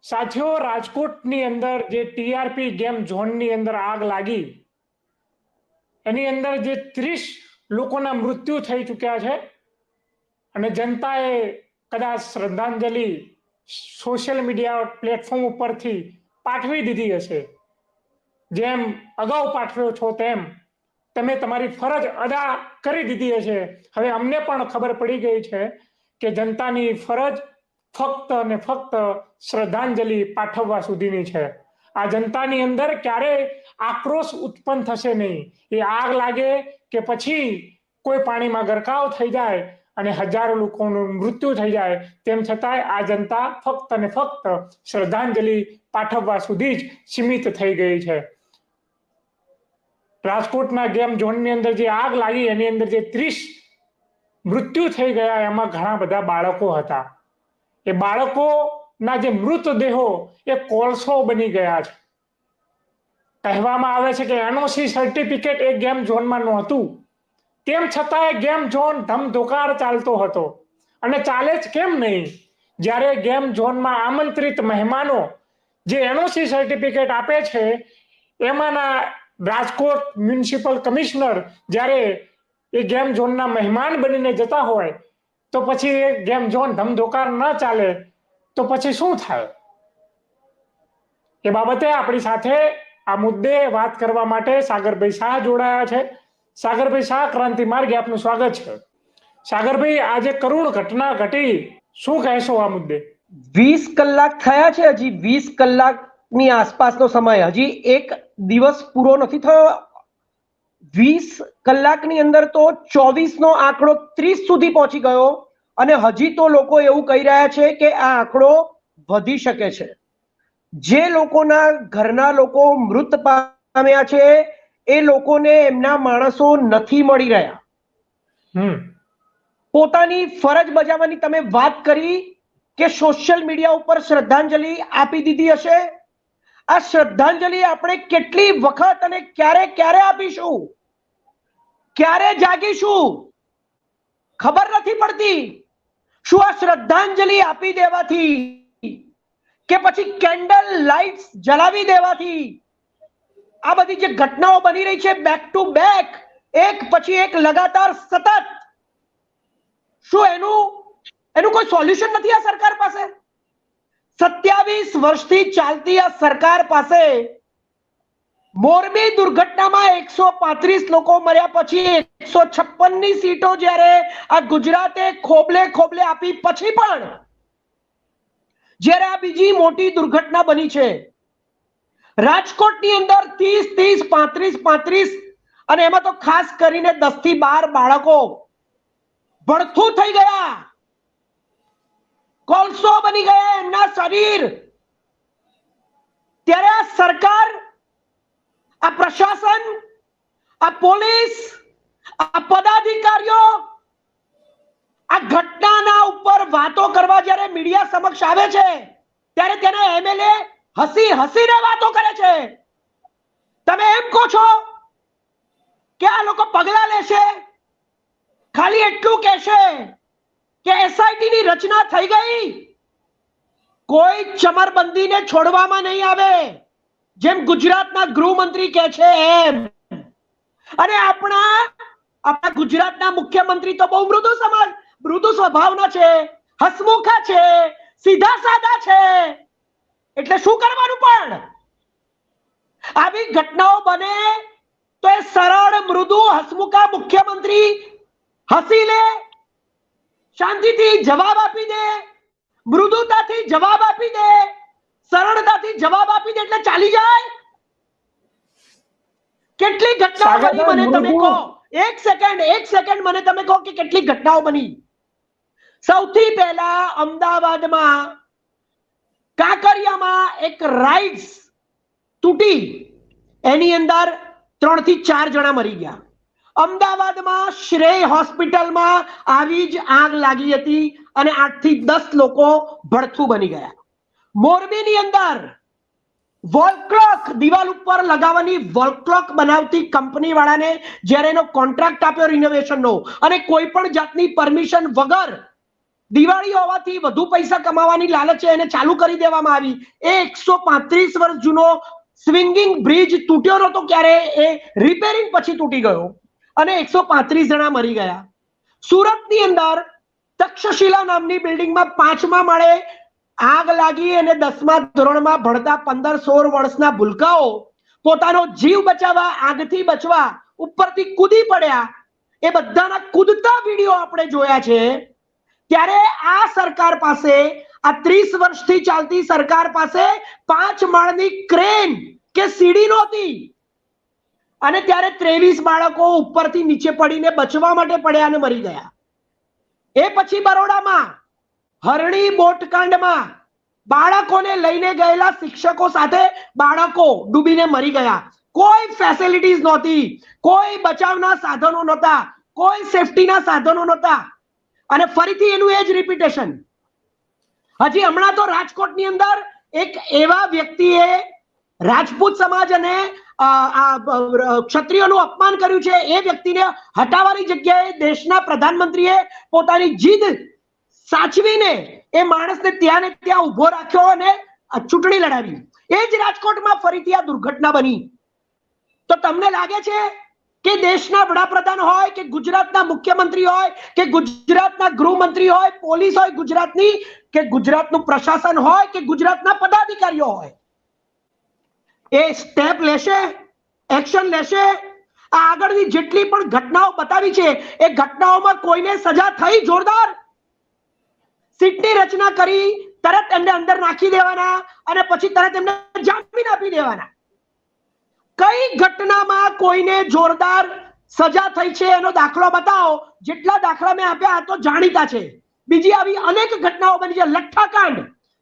સાથીઓ, રાજકોટની અંદર જે ટીઆરપી ગેમ ઝોનની અંદર આગ લાગી, એની અંદર જે 30 લોકોના મૃત્યુ થઈ ચૂક્યા છે અને જનતાએ કદાચ શ્રદ્ધાંજલિ સોશિયલ મીડિયા પ્લેટફોર્મ ઉપરથી પાઠવી દીધી હશે. જેમ અગાઉ પાઠવ્યો છો તેમ તમે તમારી ફરજ અદા કરી દીધી હશે. હવે અમને પણ ખબર પડી ગઈ છે કે જનતાની ફરજ ફક્ત અને ફક્ત શ્રદ્ધાંજલિ પાઠવવા સુધીની છે. આ જનતાની અંદર ક્યારેય આક્રોશ ઉત્પન્ન થશે નહીં. એ આગ લાગે કે પછી કોઈ પાણીમાં ગરકાવ થઈ જાય અને હજારો લોકોનું મૃત્યુ થઈ જાય, તેમ છતાંય આ જનતા ફક્ત અને ફક્ત શ્રદ્ધાંજલિ પાઠવવા સુધી જ સીમિત થઈ ગઈ છે. રાજકોટના ગેમ ઝોનની અંદર જે આગ લાગી એની અંદર જે 30 મૃત્યુ થઈ ગયા, એમાં ઘણા બધા બાળકો હતા. એ બાળકોના જે મૃતદેહો એ કોલસો બની ગયા છે. કહેવામાં આવે છે કે એનઓસી સર્ટિફિકેટ એ ગેમ ઝોનમાં નહોતું, તેમ છતાં ગેમ ઝોન ધમધોકાર ચાલતો હતો. અને ચાલે જ કેમ નહીં, જ્યારે ગેમ ઝોનમાં આમંત્રિત મહેમાનો જે એનઓસી સર્ટિફિકેટ આપે છે, એમાંના રાજકોટ મ્યુનિસિપલ કમિશનર જ્યારે એ ગેમ ઝોનના મહેમાન બનીને જતા હોય, તો પછી એ ગેમ ઝોન ધમધોકાર ન ચાલે તો પછી શું થાય? એ બાબતે આપણી સાથે આ મુદ્દે વાત કરવા માટે સાગરભાઈ શાહ જોડાયા છે. સાગરભાઈ શાહ, ક્રાંતિ માર્ગે આપનું સ્વાગત છે. સાગરભાઈ, આજે કરુણ ઘટના ઘટી, શું કહેશો આ મુદ્દે? 20 કલાક થયા છે, હજી 20 કલાકની આસપાસનો સમય, હજી એક દિવસ પૂરો નથી થયો. 20 કલાકની અંદર તો 24 નો આંકડો 30 સુધી પહોંચી ગયો અને હજી તો લોકો એવું કહી રહ્યા છે કે આ આંકડો વધી શકે છે. જે લોકોના ઘરના લોકો મૃત પામ્યા છે એ લોકોને એમના માણસો નથી મળી રહ્યા. પોતાની ફરજ બજાવવાની તમે વાત કરી કે સોશિયલ મીડિયા ઉપર શ્રદ્ધાંજલિ આપી દીધી હશે. આ શ્રદ્ધાંજલિ આપણે કેટલી વખત અને ક્યારે ક્યારે આપીશું, ક્યારે જાગીશું, ખબર નથી પડતી. શું આ શ્રદ્ધાંજલિ આપી દેવાથી કે પછી કેન્ડલ લાઇટ્સ જલાવી દેવાથી આ બધી જે ઘટનાઓ બની રહી છે બેક ટુ બેક, એક પછી એક લગાતાર સતત, શું એનું કોઈ સોલ્યુશન નથી આ સરકાર પાસે? 27 વર્ષથી ચાલતી આ સરકાર પાસે મોરબી દુર્ઘટનામાં 135 લોકો મર્યા પછી 156 ની સીટો જ્યારે આ ગુજરાતે ખોબલે ખોબલે આપી પછી પણ જ્યારે આ બીજી મોટી દુર્ઘટના બની છે રાજકોટની અંદર 30 35 અને એમાં તો ખાસ કરીને 10 થી 12 બાળકો ભડથું થઈ ગયા, કોલસો બની ગયા એમના શરીર. ત્યારે આ સરકાર, આ પ્રશાસન, આ પોલીસ, આ પદાધિકારીઓ આ ઘટનાના ઉપર વાતો કરવા જ્યારે મીડિયા સમક્ષ આવે છે ત્યારે તેના એમએલએ હસીને વાતો કરે છે. તમે એમ કહો છો કે આ લોકો પગલા લેશે, ખાલી એટલું કહેશે કે એસઆઈટી ની રચના થઈ ગઈ, કોઈ ચમરબંધીને છોડવામાં નહીં આવે, જેમ ગુજરાતના ગૃહમંત્રી કહે છે એમ. અને આપણા ગુજરાતના મુખ્યમંત્રી તો બહુ મૃદુ સ્વભાવના છે, હસમુખા છે, સીધા સાદા છે. એટલે શું કરવાનું? પણ આવી ઘટનાઓ બને તો એ સરળ મૃદુ હસમુખા મુખ્યમંત્રી હસી લે, શાંતિથી જવાબ આપી દે, મૃદુતાથી જવાબ આપી દે, સરળતાથી જવાબ આપી દે એટલે ચાલી જાય. કેટલી ઘટનાઓ બની મને તમે કહો. એક સેકન્ડ મને તમે કહો કે કેટલી ઘટનાઓ બની. સૌથી પહેલા અમદાવાદમાં કાંકરિયામાં એક રાઇડ્સ તૂટી, એની અંદર 3 થી 4 જણા મરી ગયા. અમદાવાદમાં શ્રેય હોસ્પિટલમાં આવી જ આગ લાગી હતી અને 8 થી 10 લોકો ભડથું બની ગયા. મોરબીની અંદર વોલ ક્લોક દિવાલ ઉપર લગાવવાની વોલ ક્લોક બનાવતી કંપની વાળાને જ્યારે એનો કોન્ટ્રાક્ટ આપ્યો રિનોવેશનનો અને કોઈ પણ જાતની પરમિશન વગર દિવાળી હોવાથી વધુ પૈસા કમાવાની લાલચે એને ચાલુ કરી દેવામાં આવી. એ 135 વર્ષ જૂનો સ્વિંગિંગ બ્રિજ તૂટ્યો નતો ક્યારે, એ રિપેરિંગ પછી તૂટી ગયો અને 135 જણા મરી ગયા. સુરતની અંદર તક્ષશિલા નામની બિલ્ડિંગમાં 5મા માળે આગ લાગી અને 10મા ધોરણમાં ભણતા 15-16 વર્ષના ભૂલકાઓ પોતાનો જીવ બચાવવા, આગથી બચવા ઉપરથી કૂદી પડ્યા. એ બધાના કૂદતા વિડીયો આપણે જોયા છે. ત્યારે આ સરકાર પાસે, આ 30 વર્ષથી ચાલતી સરકાર પાસે 5 માળની ક્રેન કે સીડી નહોતી અને ત્યારે 23 બાળકો ઉપરથી નીચે પડીને બચવા માટે પડ્યા અને મરી ગયા. એ પછી બરોડામાં હરણી બોટકાંડમાં બાળકોને લઈને ગયેલા શિક્ષકો સાથે બાળકો ડૂબીને મરી ગયા. કોઈ ફેસિલિટીઝ નહોતી, કોઈ બચાવના સાધનો નહોતા, કોઈ સેફટીના સાધનો નહોતા અને ફરીથી એનું એ જ રિપીટેશન. હજી હમણાં તો રાજકોટની અંદર એક એવા વ્યક્તિએ રાજપૂત સમાજ અને ક્ષત્રિયોનું અપમાન કર્યું છે. એ વ્યક્તિને હટાવવાની જગ્યાએ દેશના પ્રધાનમંત્રીએ પોતાની જીદ સાચવીને એ માણસને ત્યાં ને ત્યાં ઉભો રાખ્યો અને ચૂંટણી લડાવી. એ જ રાજકોટમાં ફરીથી આ દુર્ઘટના બની. તો તમને લાગે છે કે દેશના વડાપ્રધાન હોય કે ગુજરાતના મુખ્યમંત્રી હોય કે ગુજરાતના ગૃહમંત્રી હોય, પોલીસ હોય ગુજરાતની કે ગુજરાતનું પ્રશાસન હોય કે ગુજરાતના પદાધિકારીઓ હોય, એ સ્ટેપ લેશે, એક્શન લેશે? આ આગળની જેટલી પણ ઘટનાઓ બતાવી છે એ ઘટનાઓમાં કોઈને સજા થઈ જોરદાર? સીટની રચના કરી તરત એમને અંદર નાખી દેવાના અને પછી તરત એમને જામીન આપી દેવાના. કઈ ઘટનામાં કોઈને જોરદાર સજા થઈ છે એનો દાખલો બતાવો. જેટલા દાખલા મેં આપ્યા તો જાણીતા છે. બીજી આવી અનેક ઘટનાઓ બની છે. લઠ્ઠાકાંડ,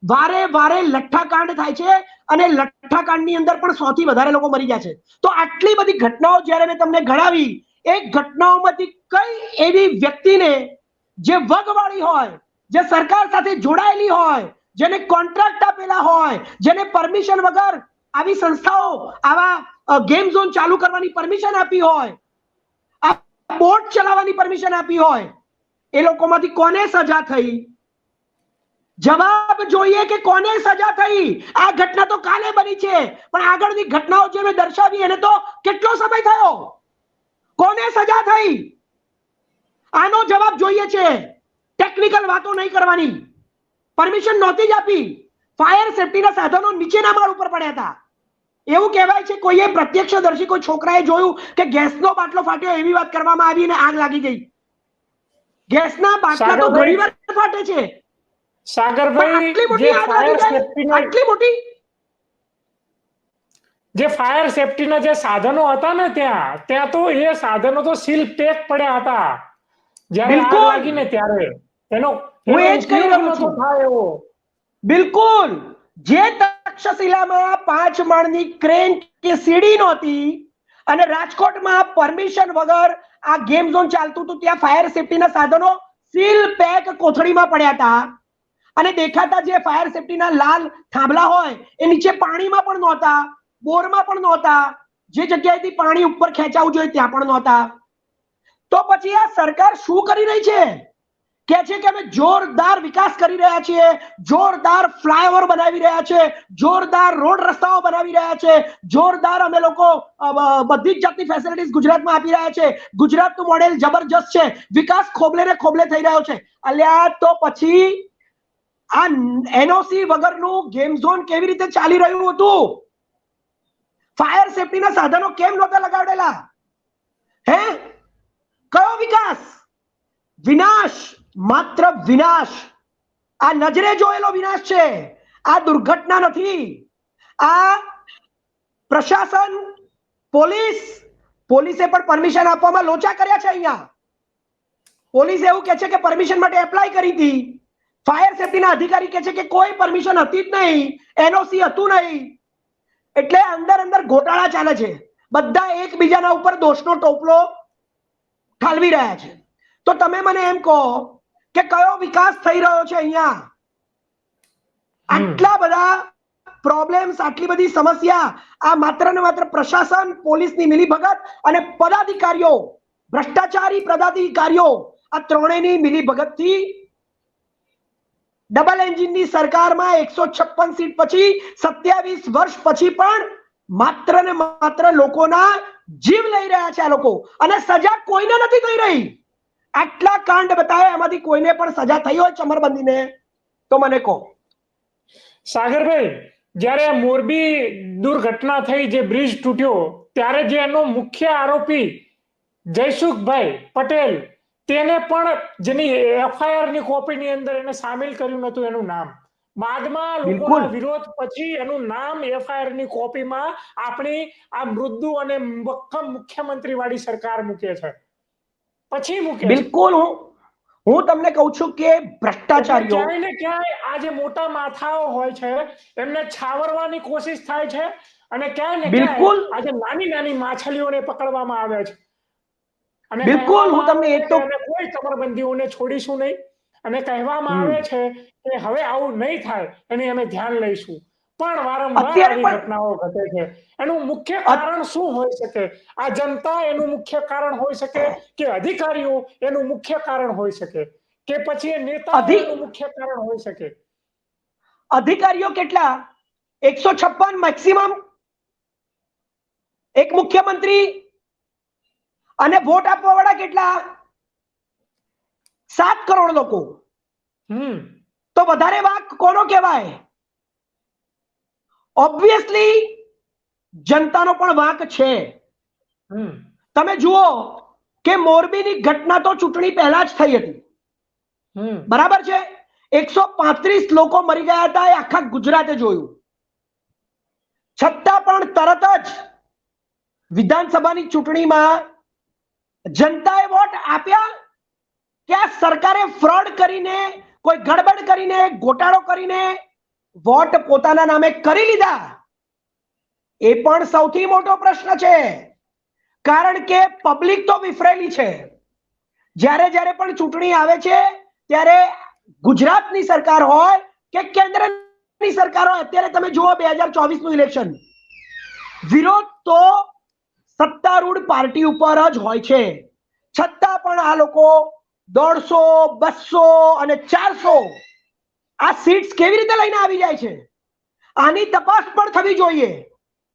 વારે વારે લઠ્ઠાકાંડ થાય છે અને લઠ્ઠાકાંડની અંદર પણ 100 થી વધારે લોકો મરી ગયા છે. તો આટલી બધી ઘટનાઓ જ્યારે મેં તમને ગણાવી, એ ઘટનાઓમાંથી કઈ એવી વ્યક્તિને જે વગવાળી હોય, જે સરકાર સાથે જોડાયેલી હોય, જેને કોન્ટ્રાક્ટ આપેલા હોય, જેને પરમિશન વગર આવી સંસ્થાઓ આવા ગેમ ઝોન ચાલુ કરવાની પરમિશન આપી હોય, આ બોટ ચલાવવાની પરમિશન આપી હોય, એ લોકોમાંથી કોને સજા થઈ? જવાબ જોઈએ કે કોને સજા થઈ? આ ઘટના તો કાલે બની છે, પણ આગળની ઘટનાઓ જે મેં દર્શાવી એને તો કેટલો સમય થયો? કોને સજા થઈ? આનો જવાબ જોઈએ છે. ટેકનિકલ વાતો નહીં કરવાની. પરમિશન નહોતી જ આપી. ફાયર સેફટીના સાધનો નીચેના માળ ઉપર પડ્યા હતા. એવું કહેવાય છે કોઈએ પ્રત્યક્ષદર્શી કોઈ છોકરાએ જોયું કે ગેસનો બાટલો ફાટ્યો, એવી વાત કરવામાં આવી અને આગ લાગી ગઈ. ગેસના બાટલા તો ઘણીવાર ફાટે છે. સાગરભાઈ, આટલી મોટી જે ફાયર સેફટીના જે સાધનો હતા ને ત્યાં તો એ સાધનો તો સીલ પેક પડ્યા હતા જ્યારે આગ લાગી ને ત્યારે. એનો હું એ જ કહી રહ્યો છું. બિલકુલ. જે તક્ષશિલામાં 5 માળની ક્રેન કે સીડી નહોતી અને રાજકોટમાં પરમિશન વગર આ ગેમ ઝોન ચાલતું હતું, ત્યાં ફાયર સેફટીના સાધનો સીલ પેક કોથળીમાં પડ્યા હતા અને દેખાતા જે ફાયર સેફટીના લાલ થાંભલા હોય એ નીચે પાણીમાં પણ નહોતા, બોરમાં પણ નહોતા, જે જગ્યાએથી પાણી ઉપર ખેંચાવું જોઈએ ત્યાં પણ નહોતા. તો પછી આ સરકાર શું કરી રહી છે? કે છે કે અમે જોરદાર વિકાસ કરી રહ્યા છીએ, જોરદાર ફ્લાયઓવર બનાવી રહ્યા છે, જોરદાર રોડ રસ્તાઓ બનાવી રહ્યા છે, જોરદાર અમે લોકો બધી જ જાતની ફેસિલિટીઝ ગુજરાતમાં આપી રહ્યા છે, ગુજરાતનું મોડેલ જબરજસ્ત છે, વિકાસ ખોબલે ને ખોબલે થઈ રહ્યો છે. અલ્યા તો પછી આ એનઓસી વગરનું ગેમ ઝોન કેવી રીતે ચાલી રહ્યું હતું? ફાયર સેફટીના સાધનો કેમ નહોતા લગાવેલા? હે? કયો વિકાસ? વિનાશ, માત્ર વિનાશ. આ નજરે જોયેલો વિનાશ છે. આ દુર્ઘટના નથી. આ પ્રશાસન, પોલીસે પણ પરમિશન આપવામાં લોચા કર્યા છે. અહીંયા પોલીસ એવું કહે છે કે પરમિશન માટે એપ્લાય કરી હતી. ફાયર સેફટીના અધિકારી કહે છે કે કોઈ પરમિશન હતી જ નહીં, એનઓસી હતું નહીં. એટલે અંદર ગોટાળા ચાલે છે. બધા એકબીજાના ઉપર દોષનો ટોપલો ઠાલવી રહ્યા છે. તો તમે મને એમ કહો કે કયો વિકાસ થઈ રહ્યો છે અહીંયા? આટલા બધા પ્રોબ્લેમ્સ, આટલી બધી સમસ્યા, આ માત્ર ને માત્ર પ્રશાસન, પોલીસની મિલીભગત અને પદાધિકારીઓ, ભ્રષ્ટાચારી પદાધિકારીઓ, આ ત્રણેયની મિલીભગતથી ડબલ એન્જિનની સરકારમાં 156 સીટ પછી 27 વર્ષ પછી પણ માત્ર ને માત્ર લોકોના જીવ લઈ રહ્યા છે આ લોકો, અને સજા કોઈને નથી થઈ રહી. આટલા કાંડ બતાવે, એમાંથી કોઈને પણ સજા થઈ હોય ચમરબંધીને તો મને કહો. સાગરભાઈ, જ્યારે મોરબી દુર્ઘટના થઈ, જે બ્રિજ તૂટ્યો, ત્યારે જે એનો મુખ્ય આરોપી જયસુખભાઈ પટેલ, તેને પણ જેની એફઆઈઆર ની કોપીની અંદર એને સામેલ કર્યું નતું એનું નામ. બાદમાં લોકોના વિરોધ પછી એનું નામ એફઆઈઆર ની કોપીમાં આપણી આ મૃદુ અને મક્કમ મુખ્યમંત્રી વાળી સરકાર મૂકે છે. પછી મૂકે બિલકુલ. હું તમને કહું છું કે ભ્રષ્ટાચારીઓ ક્યાંય ને ક્યાંય આ જે મોટા માથાઓ હોય છે એમને છાવરવાની કોશિશ થાય છે, અને ક્યાંય ને બિલકુલ ક્યાંય આજે નાની નાની માછલીઓને પકડવામાં આવે છે. અને બિલકુલ હું તમને એ તો કોઈ ચમરબંધીઓને છોડીશું નહીં, અને કહેવામાં આવે છે કે હવે આવું નહીં થાય એની અમે ધ્યાન લઈશું. પણ વારંવાર આવી ઘટનાઓ ઘટે છે. એનું મુખ્ય કારણ શું હોઈ શકે? આ જનતા એનું મુખ્ય કારણ હોઈ શકે, કે અધિકારીઓ એનું મુખ્ય કારણ હોઈ શકે, કે પછી એ નેતાઓ એનું મુખ્ય કારણ હોઈ શકે? અધિકારીઓ કેટલા? 156 મેક્સિમમ, એક મુખ્યમંત્રી, અને વોટ આપવા વાળા કેટલા? 7 કરોડ લોકો. તો વધારે વાંક કોનો કહેવાય? ઓબ્વિયસલી જનતાનો પણ વાંક છે. તમે જુઓ કે મોરબીની ઘટના તો ચૂંટણી પહેલા જ થઈ હતી, બરાબર છે? 135 લોકો મરી ગયા હતા, એ આખા ગુજરાતે જોયું. છતાં પણ તરત જ વિધાનસભાની ચૂંટણીમાં જનતાએ વોટ આપ્યા કે આ સરકારે ફ્રોડ કરીને, કોઈ ગડબડ કરીને, ગોટાળો કરીને વોટ પોતાના નામે કરી લીધા? એ પણ સૌથી મોટો પ્રશ્ન છે. કારણ કે પબ્લિક તો વિફરેલી છે. જ્યારે જ્યારે પણ ચૂંટણી આવે છે ત્યારે ગુજરાતની સરકાર હોય કે કેન્દ્રની સરકાર હોય, અત્યારે તમે જુઓ 2024 નું ઇલેક્શન, વિરોધ તો સત્તારૂઢ પાર્ટી ઉપર જ હોય છે. છતાં પણ આ લોકો 150, 200 અને 400 આ સીટ્સ કેવી રીતે લઈને આવી જાય છે? આની તપાસ પણ થવી જોઈએ.